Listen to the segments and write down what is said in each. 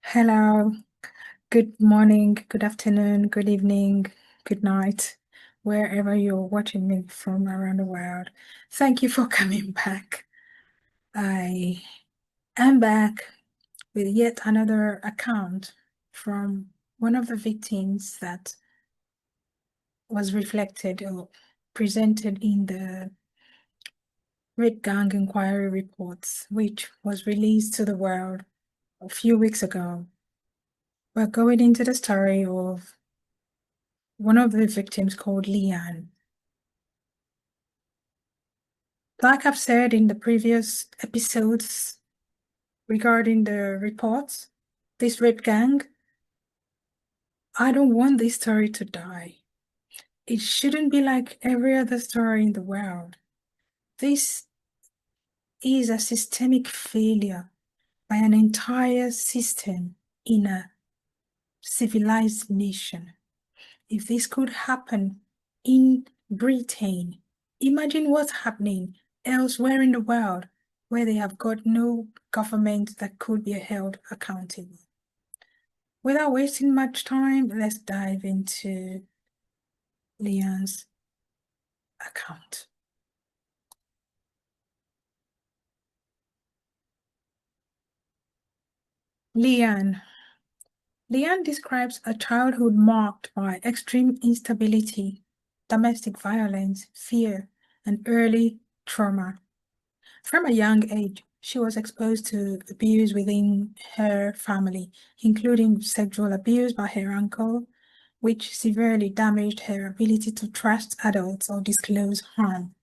Hello, good morning, good afternoon, good evening, good night, wherever you're watching me from around the world. Thank you for coming back. I am back with yet another account from one of the victims that was reflected or presented in the Rape Gang Inquiry reports, which was released to the world a few weeks ago. We're going into the story of one of the victims called Leanne. Like I've said in the previous episodes regarding the reports, this rape gang, I don't want this story to die. It shouldn't be like every other story in the world. This is a systemic failure by an entire system in a civilized nation. If this could happen in Britain, imagine what's happening elsewhere in the world where they have got no government that could be held accountable. Without wasting much time, let's dive into Leanne's account. Leanne. Leanne describes a childhood marked by extreme instability, domestic violence, fear, and early trauma. From a young age, she was exposed to abuse within her family, including sexual abuse by her uncle, which severely damaged her ability to trust adults or disclose harm.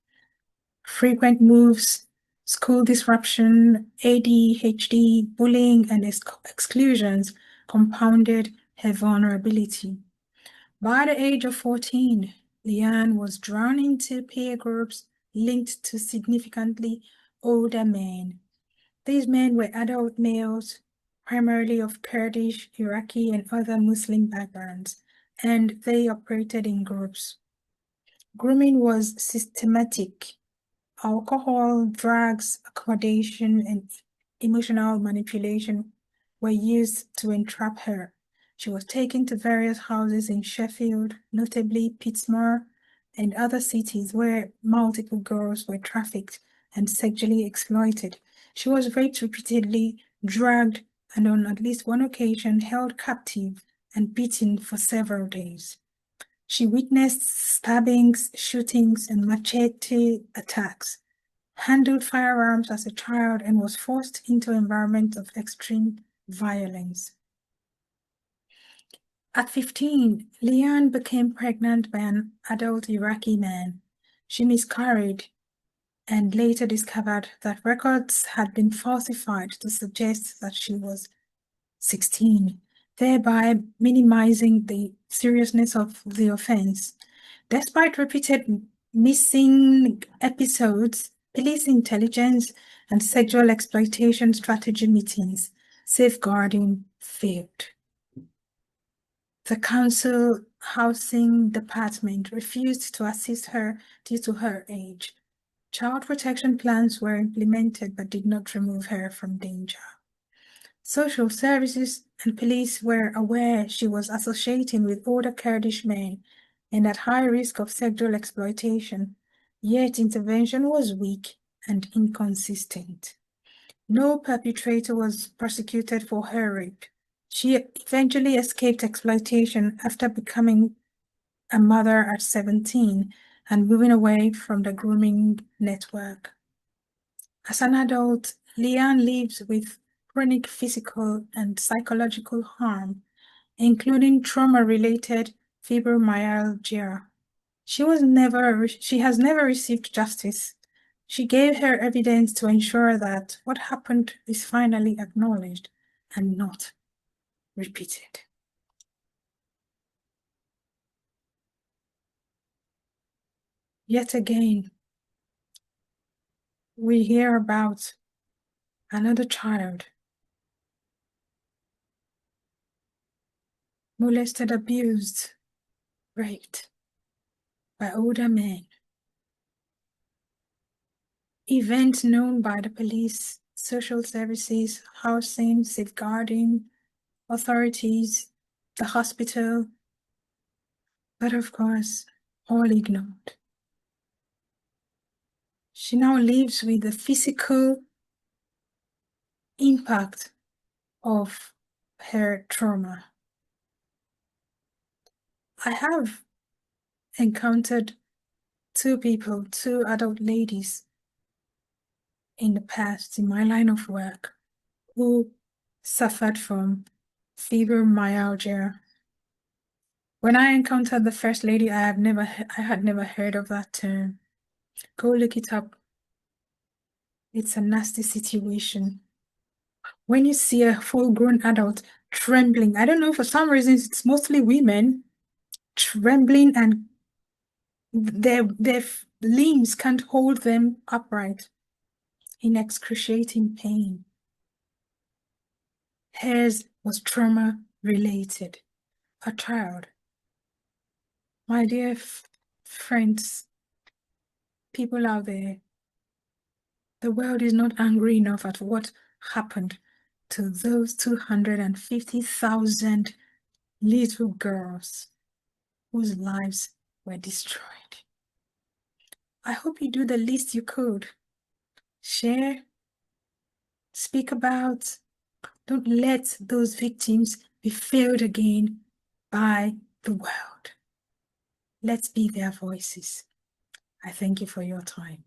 Frequent moves, school disruption, ADHD, bullying, and exclusions compounded her vulnerability. By the age of 14, Leanne was drawn into peer groups linked to significantly older men. These men were adult males, primarily of Kurdish, Iraqi, and other Muslim backgrounds, and they operated in groups. Grooming was systematic. Alcohol, drugs, accommodation, and emotional manipulation were used to entrap her. She was taken to various houses in Sheffield, notably Pittsmore, and other cities where multiple girls were trafficked and sexually exploited. She was raped repeatedly, drugged, and on at least one occasion held captive and beaten for several days. She witnessed stabbings, shootings, and machete attacks, handled firearms as a child, and was forced into environments of extreme violence. At 15, Leanne became pregnant by an adult Iraqi man. She miscarried and later discovered that records had been falsified to suggest that she was 16, thereby minimizing the seriousness of the offense. Despite repeated missing episodes, police intelligence, and sexual exploitation strategy meetings, safeguarding failed. The council housing department refused to assist her due to her age. Child protection plans were implemented but did not remove her from danger. Social services and police were aware she was associating with older Kurdish men and at high risk of sexual exploitation, yet intervention was weak and inconsistent. No perpetrator was prosecuted for her rape. She eventually escaped exploitation after becoming a mother at 17 and moving away from the grooming network. As an adult, Leanne lives with chronic physical and psychological harm, including trauma-related fibromyalgia. She has never received justice. She gave her evidence to ensure that what happened is finally acknowledged and not repeated. Yet again, we hear about another child molested, abused, raped by older men. Events known by the police, social services, housing, safeguarding, authorities, the hospital, but of course, all ignored. She now lives with the physical impact of her trauma. I have encountered two adult ladies in the past in my line of work who suffered from fibromyalgia. When I encountered the first lady, I had never heard of that term. Go look it up. It's a nasty situation. When you see a full-grown adult trembling, I don't know, for some reasons, it's mostly women, trembling and their limbs can't hold them upright in excruciating pain. Hers was trauma-related. A child. My dear friends, people out there, the world is not angry enough at what happened to those 250,000 little girls whose lives were destroyed. I hope you do the least you could. Share, speak about, don't let those victims be failed again by the world. Let's be their voices. I thank you for your time.